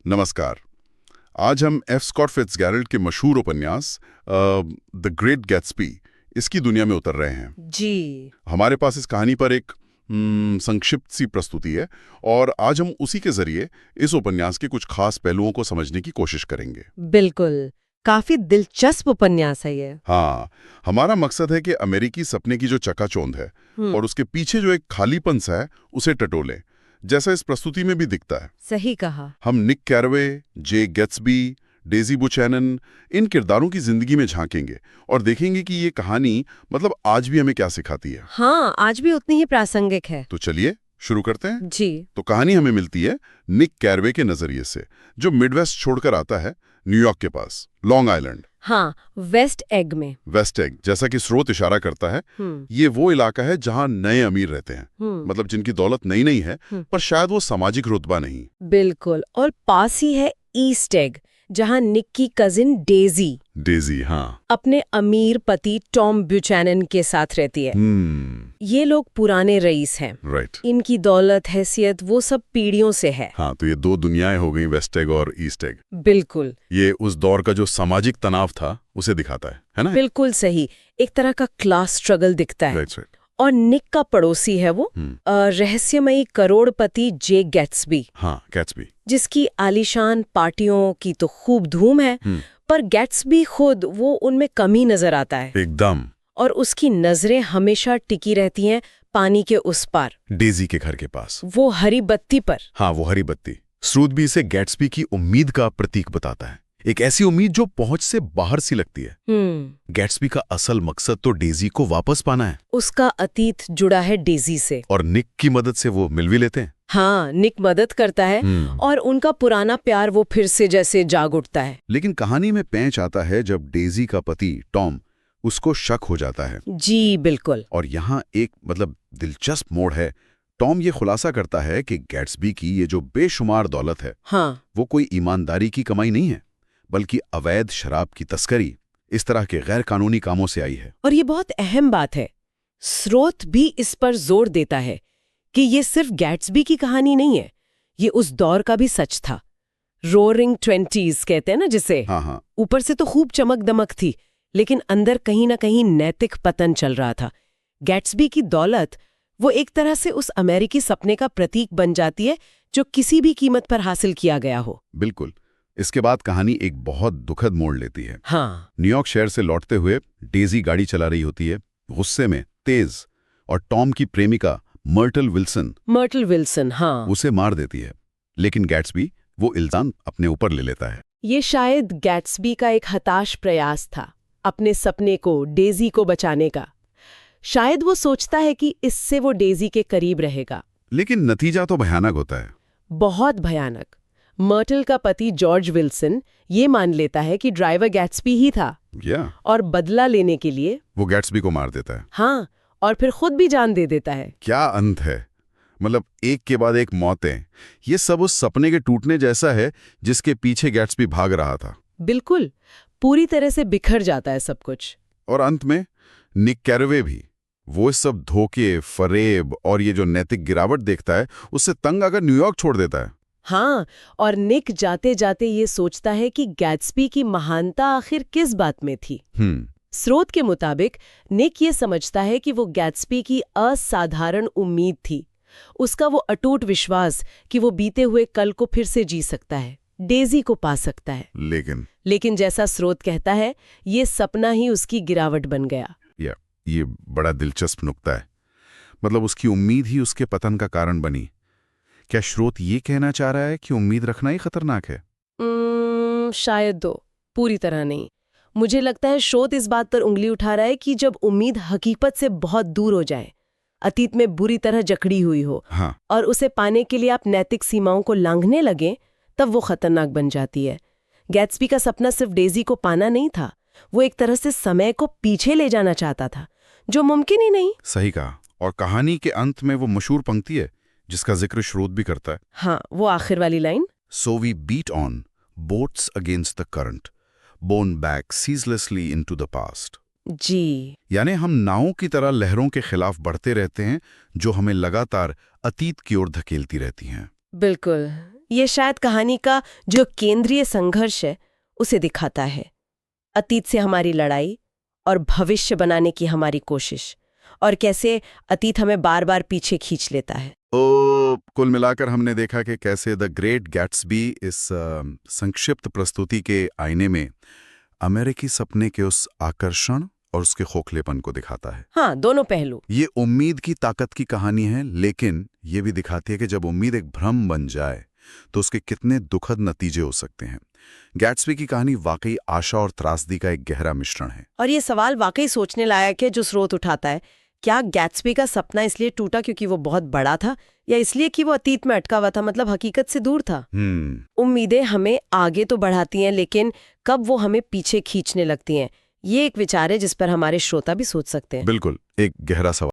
नमस्कार। आज हम एफ स्कॉट फिट्जगेराल्ड के मशहूर उपन्यास द ग्रेट गैट्सबी इसकी दुनिया में उतर रहे हैं। जी। हमारे पास इस कहानी पर एक संक्षिप्त सी प्रस्तुति है और आज हम उसी के जरिए इस उपन्यास के कुछ खास पहलुओं को समझने की कोशिश करेंगे। बिल्कुल, काफी दिलचस्प उपन्यास है ये। हाँ, हमारा मकसद है कि अमेरिकी सपने की जो चकाचौंध है और उसके पीछे जो एक खालीपन सा है उसे टटोलें, जैसा इस प्रस्तुति में भी दिखता है। सही कहा। हम निक कैरवे, जे गैट्सबी, डेजी बुचैनन इन किरदारों की जिंदगी में झांकेंगे और देखेंगे कि ये कहानी मतलब आज भी हमें क्या सिखाती है। हाँ, आज भी उतनी ही प्रासंगिक है। तो चलिए शुरू करते हैं। जी। तो कहानी हमें मिलती है निक कैरवे के नजरिए से, जो मिडवेस्ट छोड़कर आता है न्यूयॉर्क के पास, लॉन्ग आइलैंड। हाँ, वेस्ट एग में। वेस्ट एग, जैसा कि स्रोत इशारा करता है, ये वो इलाका है जहां नए अमीर रहते हैं, मतलब जिनकी दौलत नई नहीं है पर शायद वो सामाजिक रुतबा नहीं। बिल्कुल, और पास ही है ईस्ट एग, जहाँ निक की कजिन डेजी हाँ, अपने अमीर पति टॉम ब्यूचैनन के साथ रहती है। ये लोग पुराने रईस हैं। राइट। इनकी दौलत, हैसियत वो सब पीढ़ियों से है। हाँ, तो ये दो दुनियाएं हो गई, वेस्ट एग और ईस्ट एग। बिल्कुल। ये उस दौर का जो सामाजिक तनाव था उसे दिखाता है ना? बिल्कुल सही, एक तरह का क्लास स्ट्रगल दिखता है। राइट। और निक का पड़ोसी है वो रहस्यमयी करोड़पति जे गैट्सबी। हाँ, गैट्सबी, जिसकी आलीशान पार्टियों की तो खूब धूम है, पर गैट्सबी खुद वो उनमें कमी नजर आता है एकदम। और उसकी नजरें हमेशा टिकी रहती हैं पानी के उस पार, डेजी के घर के पास, वो हरी बत्ती पर। हाँ, वो हरी बत्ती। स्रोत भी इसे गैट्सबी की उम्मीद का प्रतीक बताता है, एक ऐसी उम्मीद जो पहुंच से बाहर सी लगती है। गैट्सबी का असल मकसद तो डेजी को वापस पाना है। उसका अतीत जुड़ा है डेजी से, और निक की मदद से वो मिल भी लेते हैं। हाँ, निक मदद करता है और उनका पुराना प्यार वो फिर से जैसे जाग उठता है। लेकिन कहानी में पेंच आता है जब डेजी का पति टॉम, उसको शक हो जाता है। जी बिल्कुल। और यहाँ एक दिलचस्प मोड़ है। टॉम ये खुलासा करता है कि गैट्सबी की ये जो बेशुमार दौलत है, हाँ, वो कोई ईमानदारी की कमाई नहीं है, बल्कि अवैध शराब की तस्करी, इस तरह के गैर कानूनी कामों से आई है। और ये बहुत अहम बात है। स्रोत भी इस पर जोर देता है कि ये सिर्फ गैट्सबी की कहानी नहीं है, ये उस दौर का भी सच था। रोरिंग 20s कहते हैं ना जिसे। हाँ। ऊपर से तो खूब चमक दमक थी, लेकिन अंदर कहीं ना कहीं नैतिक पतन चल रहा था। गैट्सबी की दौलत वो एक तरह से उस अमेरिकी सपने का प्रतीक बन जाती है जो किसी भी कीमत पर हासिल किया गया हो। बिल्कुल। इसके बाद कहानी एक बहुत दुखद मोड़ लेती है। हाँ। न्यूयॉर्क शहर से लौटते हुए डेजी गाड़ी चला रही होती है, गुस्से में, तेज, और टॉम की प्रेमिका मर्टल विल्सन हाँ, उसे मार देती है। लेकिन गैट्सबी वो इल्जाम अपने ऊपर ले लेता है। ये शायद गैट्सबी का एक हताश प्रयास था, अपने सपने को, डेजी को बचाने का। शायद वो सोचता है कि इससे वो डेजी के करीब रहेगा। लेकिन नतीजा तो भयानक होता है। बहुत भयानक। मर्टल का पति जॉर्ज विल्सन ये मान लेता है कि ड्राइवर गैट्सबी ही था, और बदला लेने के लिए वो गैट्सबी को मार देता है। हाँ, और फिर खुद भी जान दे देता है। क्या अंत है! एक के बाद एक मौतें। ये सब उस सपने के टूटने जैसा है जिसके पीछे गैट्सबी भाग रहा था। बिल्कुल, पूरी तरह से बिखर जाता है सब कुछ। और अंत में निक कैरवे भी, वो इस सब धोखे, फरेब और ये जो नैतिक गिरावट देखता है, उससे तंग आकर न्यूयॉर्क छोड़ देता है। हाँ, और निक जाते जाते ये सोचता है कि गैट्सबी की महानता आखिर किस बात में थी। स्रोत के मुताबिक निक ये समझता है कि वो गैट्सबी की असाधारण उम्मीद थी, उसका वो अटूट विश्वास कि वो बीते हुए कल को फिर से जी सकता है, डेजी को पा सकता है। लेकिन जैसा स्रोत कहता है, ये सपना ही उसकी गिरावट बन गया। ये बड़ा दिलचस्प नुक्ता है। उसकी उम्मीद ही उसके पतन का कारण बनी। क्या स्रोत ये कहना चाह रहा है कि उम्मीद रखना ही खतरनाक है? शायद दो, पूरी तरह नहीं। मुझे लगता है स्रोत इस बात पर उंगली उठा रहा है कि जब उम्मीद हकीकत से बहुत दूर हो जाए, अतीत में बुरी तरह जकड़ी हुई हो, हाँ, और उसे पाने के लिए आप नैतिक सीमाओं को लांघने लगे, तब वो खतरनाक बन जाती है। गैट्सबी का सपना सिर्फ डेजी को पाना नहीं था, वो एक तरह से समय को पीछे ले जाना चाहता था, जो मुमकिन ही नहीं। सही कहा। और कहानी के अंत में वो मशहूर पंक्ति है जिसका जिक्र स्रोत भी करता है। हाँ, वो आखिर वाली line, so we beat on boats against the current, borne back ceaselessly into the past. जी, यानी हम नावों की तरह लहरों के खिलाफ बढ़ते रहते हैं, जो हमें लगातार अतीत की ओर धकेलती रहती हैं। बिल्कुल। ये शायद कहानी का जो केंद्रीय संघर्ष है उसे दिखाता है। अतीत से हमारी लड़ाई और भविष्य बनाने की हमारी कोशिश, और कैसे अतीत हमें बार बार पीछे खींच लेता है। कुल मिलाकर हमने देखा कि कैसे द ग्रेट गैट्सबी इस संक्षिप्त प्रस्तुति के आईने में अमेरिकी सपने के उस आकर्षण और उसके खोखलेपन को दिखाता है। हाँ, दोनों पहलू। ये उम्मीद की ताकत की कहानी है, लेकिन ये भी दिखाती है कि जब उम्मीद एक भ्रम बन जाए तो उसके कितने दुखद नतीजे हो सकते हैं। गैट्सबी की कहानी वाकई आशा और त्रासदी का एक गहरा मिश्रण है। और ये सवाल वाकई सोचने लायक है जो स्रोत उठाता है, क्या गैट्सबी का सपना इसलिए टूटा क्योंकि वो बहुत बड़ा था, या इसलिए कि वो अतीत में अटका हुआ था, मतलब हकीकत से दूर था? उम्मीदें हमें आगे तो बढ़ाती हैं, लेकिन कब वो हमें पीछे खींचने लगती हैं, ये एक विचार है जिस पर हमारे श्रोता भी सोच सकते हैं। बिल्कुल, एक गहरा सवाल।